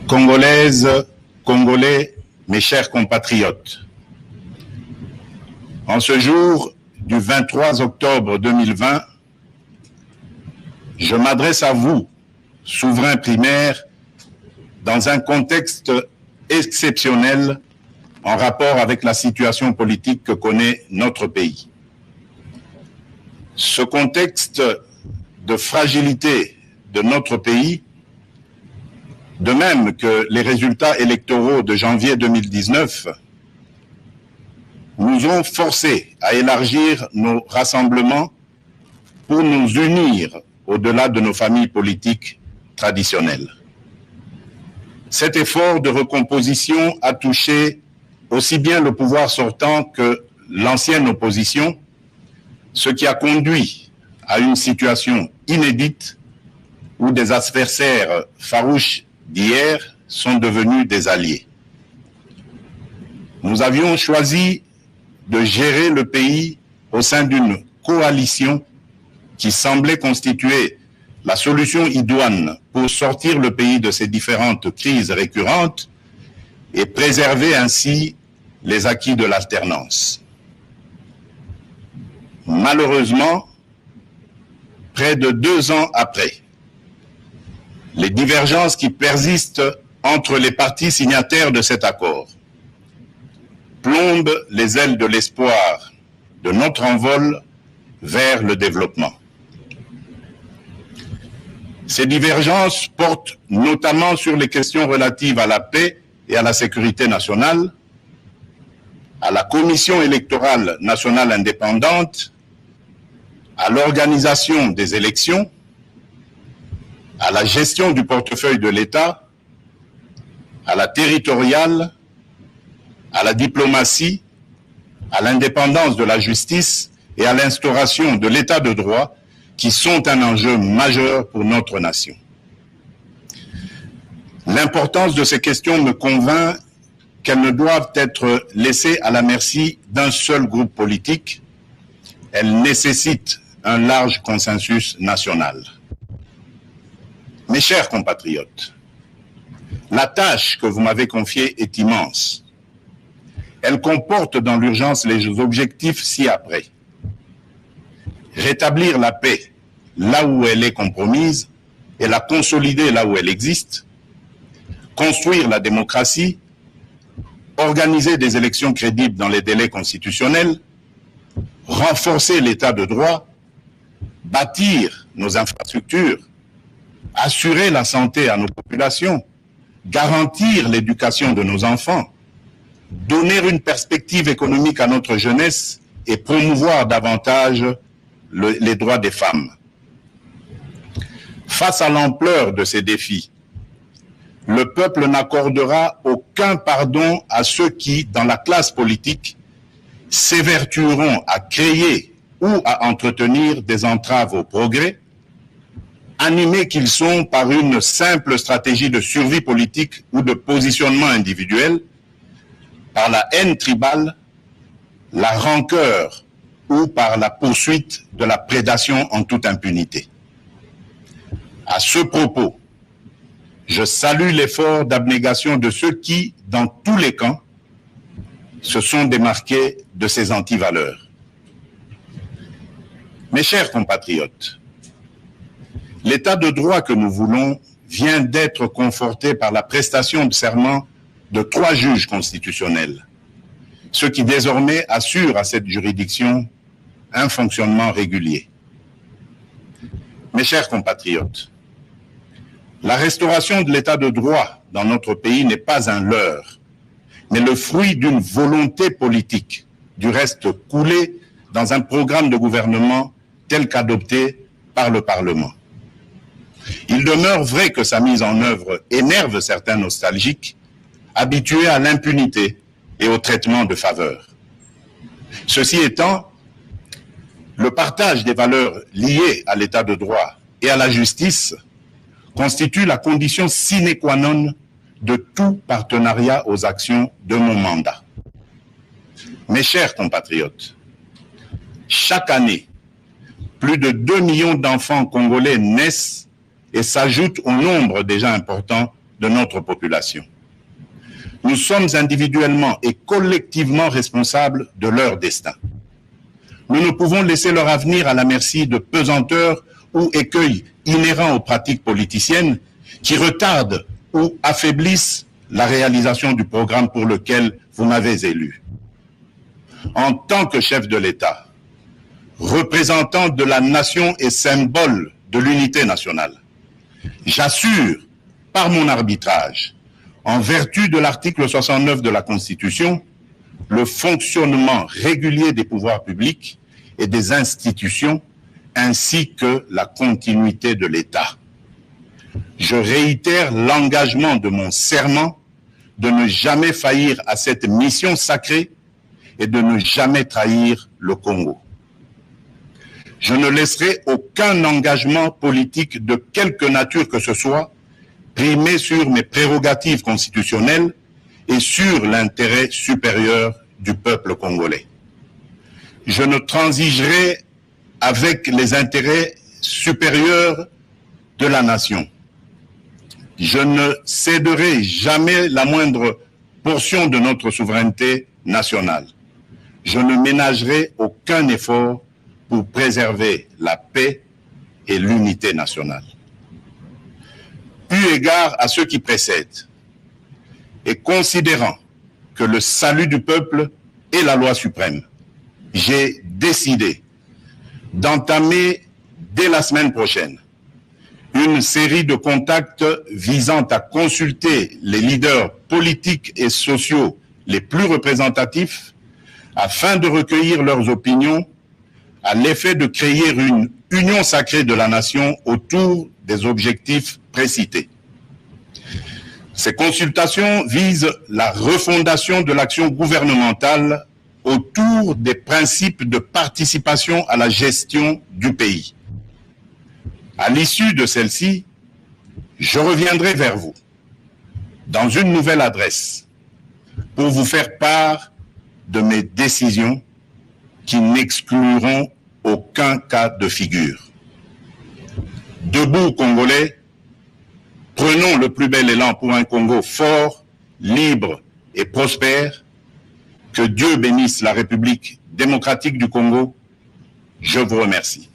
Congolaises, Congolais, mes chers compatriotes, en ce jour du 23 octobre 2020, je m'adresse à vous, souverains primaires, dans un contexte exceptionnel en rapport avec la situation politique que connaît notre pays. Ce contexte de fragilité de notre pays, de même que les résultats électoraux de janvier 2019, nous ont forcés à élargir nos rassemblements pour nous unir au-delà de nos familles politiques traditionnelles. Cet effort de recomposition a touché aussi bien le pouvoir sortant que l'ancienne opposition, ce qui a conduit à une situation inédite où des adversaires farouches d'hier sont devenus des alliés. Nous avions choisi de gérer le pays au sein d'une coalition qui semblait constituer la solution idoine pour sortir le pays de ces différentes crises récurrentes et préserver ainsi les acquis de l'alternance. Malheureusement, près de 2 ans après, les divergences qui persistent entre les partis signataires de cet accord plombent les ailes de l'espoir de notre envol vers le développement. Ces divergences portent notamment sur les questions relatives à la paix et à la sécurité nationale, à la Commission électorale nationale indépendante, à l'organisation des élections, à la gestion du portefeuille de l'État, à la territoriale, à la diplomatie, à l'indépendance de la justice et à l'instauration de l'État de droit qui sont un enjeu majeur pour notre nation. L'importance de ces questions me convainc qu'elles ne doivent être laissées à la merci d'un seul groupe politique. Elles nécessitent un large consensus national. Mes chers compatriotes, la tâche que vous m'avez confiée est immense. Elle comporte dans l'urgence les objectifs ci-après. Rétablir la paix là où elle est compromise et la consolider là où elle existe. Construire la démocratie. Organiser des élections crédibles dans les délais constitutionnels. Renforcer l'état de droit. Bâtir nos infrastructures. Assurer la santé à nos populations, garantir l'éducation de nos enfants, donner une perspective économique à notre jeunesse et promouvoir davantage les droits des femmes. Face à l'ampleur de ces défis, le peuple n'accordera aucun pardon à ceux qui, dans la classe politique, s'évertueront à créer ou à entretenir des entraves au progrès, animés qu'ils sont par une simple stratégie de survie politique ou de positionnement individuel, par la haine tribale, la rancœur ou par la poursuite de la prédation en toute impunité. À ce propos, je salue l'effort d'abnégation de ceux qui, dans tous les camps, se sont démarqués de ces antivaleurs. Mes chers compatriotes, l'état de droit que nous voulons vient d'être conforté par la prestation de serment de 3 juges constitutionnels, ce qui désormais assure à cette juridiction un fonctionnement régulier. Mes chers compatriotes, la restauration de l'état de droit dans notre pays n'est pas un leurre, mais le fruit d'une volonté politique, du reste coulée dans un programme de gouvernement tel qu'adopté par le Parlement. Il demeure vrai que sa mise en œuvre énerve certains nostalgiques, habitués à l'impunité et au traitement de faveur. Ceci étant, le partage des valeurs liées à l'état de droit et à la justice constitue la condition sine qua non de tout partenariat aux actions de mon mandat. Mes chers compatriotes, chaque année, plus de 2 millions d'enfants congolais naissent et s'ajoutent au nombre déjà important de notre population. Nous sommes individuellement et collectivement responsables de leur destin. Nous ne pouvons laisser leur avenir à la merci de pesanteurs ou écueils inhérents aux pratiques politiciennes qui retardent ou affaiblissent la réalisation du programme pour lequel vous m'avez élu. En tant que chef de l'État, représentant de la nation et symbole de l'unité nationale, j'assure par mon arbitrage, en vertu de l'article 69 de la Constitution, le fonctionnement régulier des pouvoirs publics et des institutions, ainsi que la continuité de l'État. Je réitère l'engagement de mon serment de ne jamais faillir à cette mission sacrée et de ne jamais trahir le Congo. Je ne laisserai aucun engagement politique de quelque nature que ce soit primer sur mes prérogatives constitutionnelles et sur l'intérêt supérieur du peuple congolais. Je ne transigerai avec les intérêts supérieurs de la nation. Je ne céderai jamais la moindre portion de notre souveraineté nationale. Je ne ménagerai aucun effort pour préserver la paix et l'unité nationale. Eu égard à ce qui précède, et considérant que le salut du peuple est la loi suprême, j'ai décidé d'entamer dès la semaine prochaine une série de contacts visant à consulter les leaders politiques et sociaux les plus représentatifs afin de recueillir leurs opinions à l'effet de créer une union sacrée de la nation autour des objectifs précités. Ces consultations visent la refondation de l'action gouvernementale autour des principes de participation à la gestion du pays. À l'issue de celle-ci, je reviendrai vers vous dans une nouvelle adresse pour vous faire part de mes décisions qui n'excluront aucun cas de figure. Debout, Congolais, prenons le plus bel élan pour un Congo fort, libre et prospère. Que Dieu bénisse la République démocratique du Congo. Je vous remercie.